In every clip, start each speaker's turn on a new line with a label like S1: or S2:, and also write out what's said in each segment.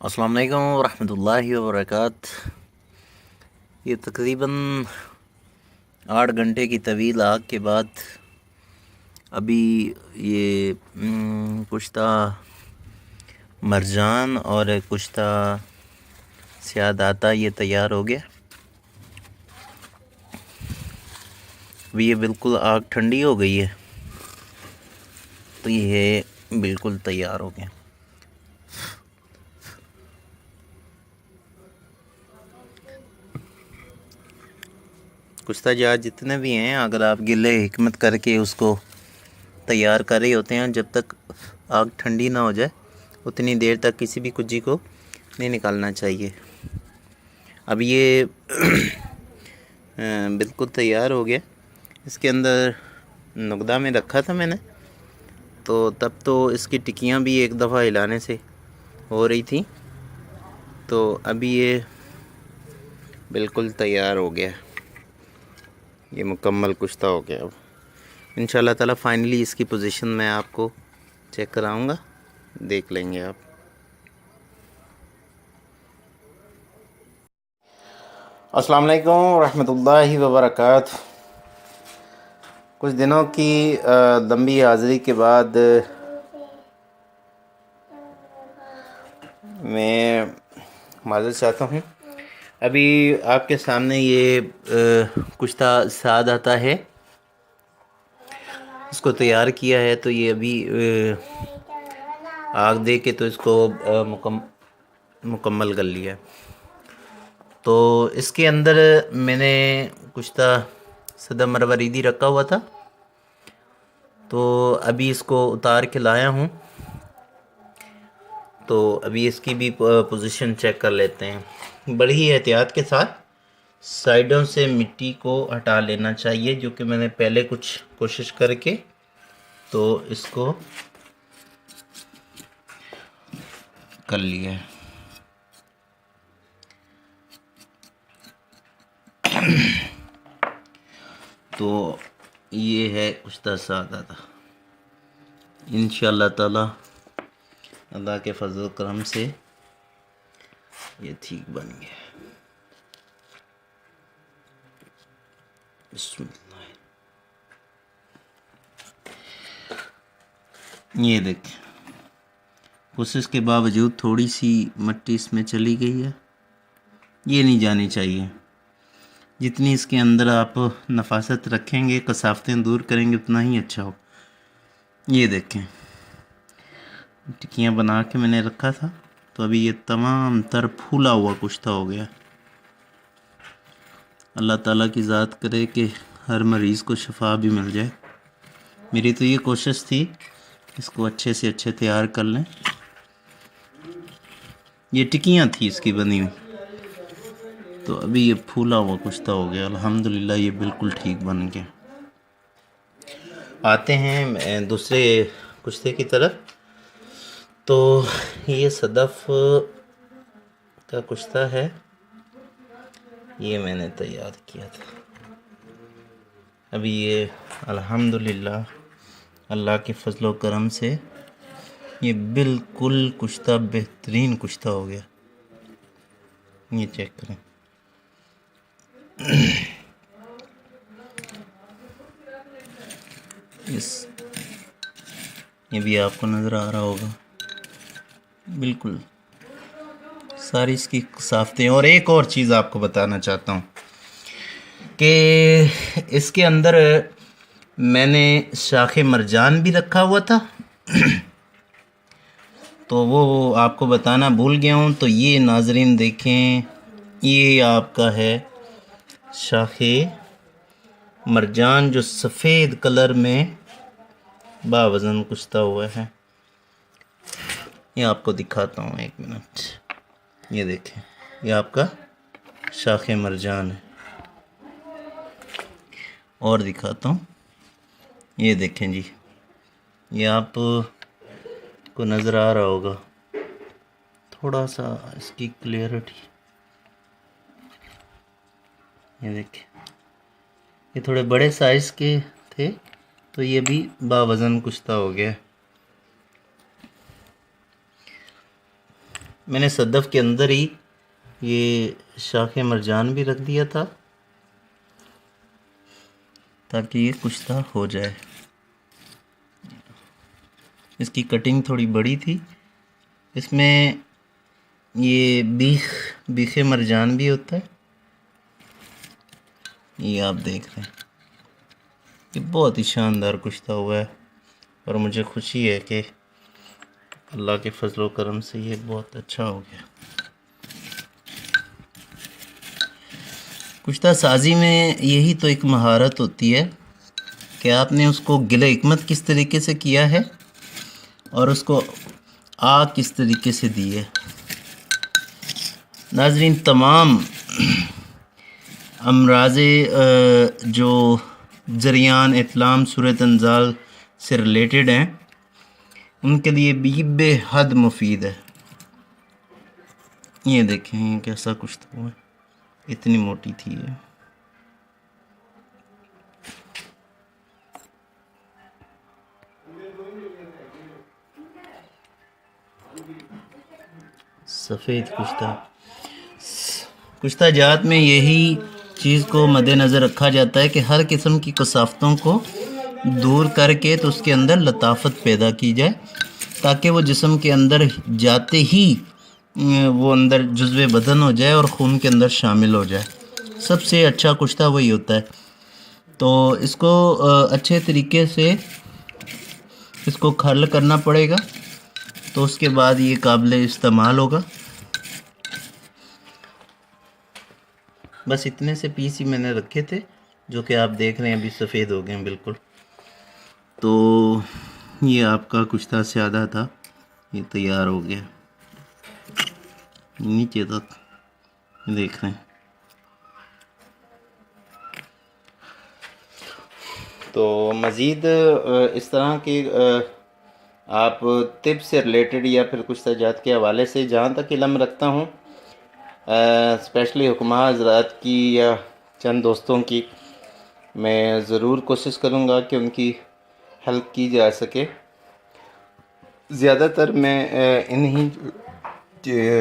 S1: अस्सलाम वालेकुम रहमतुल्लाहि व बरकात। ये तकरीबन 8 घंटे की तवील आग के बाद अभी ये कुश्ता मरजान और कुश्ता स्यादाता ये तैयार हो गया। अभी ये बिल्कुल आग ठंडी हो गई है तो ये बिल्कुल तैयार हो गया। कुश्ता जहाज जितने भी हैं, अगर आप गिले हिकमत करके उसको तैयार कर रहे होते हैं, जब तक आग ठंडी ना हो जाए उतनी देर तक किसी भी कुज्जी को नहीं निकालना चाहिए। अब ये बिल्कुल तैयार हो गया। इसके अंदर नुकदा में रखा था मैंने, तो तब तो इसकी टिक्कियाँ भी एक दफ़ा हिलाने से हो रही थी, तो अभी ये बिल्कुल तैयार हो गया। ये मुकम्मल कुश्ता हो गया। अब इंशाल्लाह ताला फाइनली इसकी पोजीशन मैं आपको चेक कराऊंगा, देख लेंगे आप। अस्सलाम वालेकुम रहमतुल्लाहि व बरकातुहू। कुछ दिनों की लंबी हाज़िरी के बाद मैं माज़रत चाहता हूँ। अभी आपके सामने ये कुश्ता साद आता है, इसको तैयार किया है। तो ये अभी आग दे के तो इसको मुकम्मल कर लिया। तो इसके अंदर मैंने कुश्ता सदा मरवरीदी रखा हुआ था, तो अभी इसको उतार के लाया हूँ। तो अभी इसकी भी पोजीशन चेक कर लेते हैं। बड़ी ही एहतियात के साथ साइडों से मिट्टी को हटा लेना चाहिए, जो कि मैंने पहले कुछ कोशिश करके तो इसको कर लिया है। तो ये है कुश्ता सादा। इंशाअल्लाह ताला अल्लाह के फजल करम से ये ठीक बन गया। बिस्मिल्लाह। ये देखें, कोशिश के बावजूद थोड़ी सी मिट्टी इसमें चली गई है। ये नहीं जानी चाहिए। जितनी इसके अंदर आप नफासत रखेंगे, कसावतें दूर करेंगे, उतना ही अच्छा हो। ये देखें, टिक्कियाँ बना के मैंने रखा था, तो अभी ये तमाम तर फूला हुआ कुश्ता हो गया। अल्लाह ताला की ज़ात करे कि हर मरीज़ को शफा भी मिल जाए। मेरी तो ये कोशिश थी इसको अच्छे से अच्छे तैयार कर लें। ये टिक्कियाँ थी इसकी बनी हुई, तो अभी ये फूला हुआ कुश्ता हो गया। अल्हम्दुलिल्लाह ये बिल्कुल ठीक बन गया। आते हैं दूसरे कुश्ते की तरफ। तो ये सदफ़ का कुश्ता है, ये मैंने तैयार किया था। अभी ये अल्हम्दुलिल्लाह अल्लाह के फजलो करम से ये बिल्कुल कुश्ता बेहतरीन कुश्ता हो गया। ये चेक करें। ये भी आपको नज़र आ रहा होगा, बिल्कुल सारी इसकी साफ्तें। और एक और चीज़ आपको बताना चाहता हूँ कि इसके अंदर मैंने शाखे मरजान भी रखा हुआ था, तो वो आपको बताना भूल गया हूँ। तो ये नाजरीन देखें, ये आपका है शाखे मरजान, जो सफ़ेद कलर में बावज़न कुश्ता हुआ है। ये आपको दिखाता हूँ, एक मिनट। ये देखें, ये आपका शाखे मरजान है। और दिखाता हूँ, ये देखें जी, ये आप को नज़र आ रहा होगा, थोड़ा सा इसकी क्लियरिटी। ये देखें, ये थोड़े बड़े साइज़ के थे, तो ये भी बावज़न कुश्ता हो गया। मैंने सदफ़ के अंदर ही ये शाख मरजान भी रख दिया था ताकि ये कुश्ता हो जाए। इसकी कटिंग थोड़ी बड़ी थी। इसमें ये बीखे मरजान भी होता है, ये आप देख रहे हैं। ये बहुत ही शानदार कुश्ता हुआ है और मुझे खुशी है कि अल्लाह के फजल व करम से ये बहुत अच्छा हो गया। कुश्ता साजी में यही तो एक महारत होती है कि आपने उसको गिले हिकमत किस तरीके से किया है और उसको आग किस तरीके से दी है। नाज़रीन, तमाम अमराज़े जो जरियान इत्लाम सूरत अंजाल से रिलेटेड हैं उनके लिए भी बेहद मुफीद है। ये देखें ये कैसा कुश्ता हुआ है, इतनी मोटी थी ये। सफ़ेद कुश्ता जात में यही चीज़ को मद्देनज़र रखा जाता है कि हर किस्म की कसाफ़तों को दूर करके तो उसके अंदर लताफ़त पैदा की जाए ताकि वो जिस्म के अंदर जाते ही वो अंदर जुज़्वे बदन हो जाए और खून के अंदर शामिल हो जाए। सबसे अच्छा कुश्ता वही होता है। तो इसको अच्छे तरीके से इसको खर्ल करना पड़ेगा, तो उसके बाद ये काबिल इस्तेमाल होगा। बस इतने से पीस ही मैंने रखे थे जो कि आप देख रहे हैं अभी सफ़ेद हो गए हैं बिल्कुल। तो ये आपका कुश्ता स्यादा था, ये तैयार हो गया नीचे तक, देख रहे हैं। तो मज़ीद इस तरह की आप तिब से रिलेटेड या फिर कुश्ता जात के हवाले से जहाँ तक इल्म रखता हूँ, स्पेशली हुक्मा हज़रात की या चंद दोस्तों की, मैं ज़रूर कोशिश करूँगा कि उनकी हेल्प की जा सके। ज़्यादातर मैं इन्हीं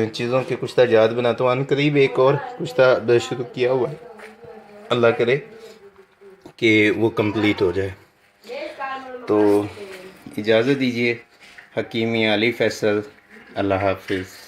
S1: चीज़ों के कुश्ता जात बनाता हूँ। अनकरीब एक और कुश्ता शुरू किया हुआ है, अल्लाह करे कि वो कंप्लीट हो जाए। तो इजाज़त दीजिए। हकीमी अली फैसल, अल्लाह हाफिज़।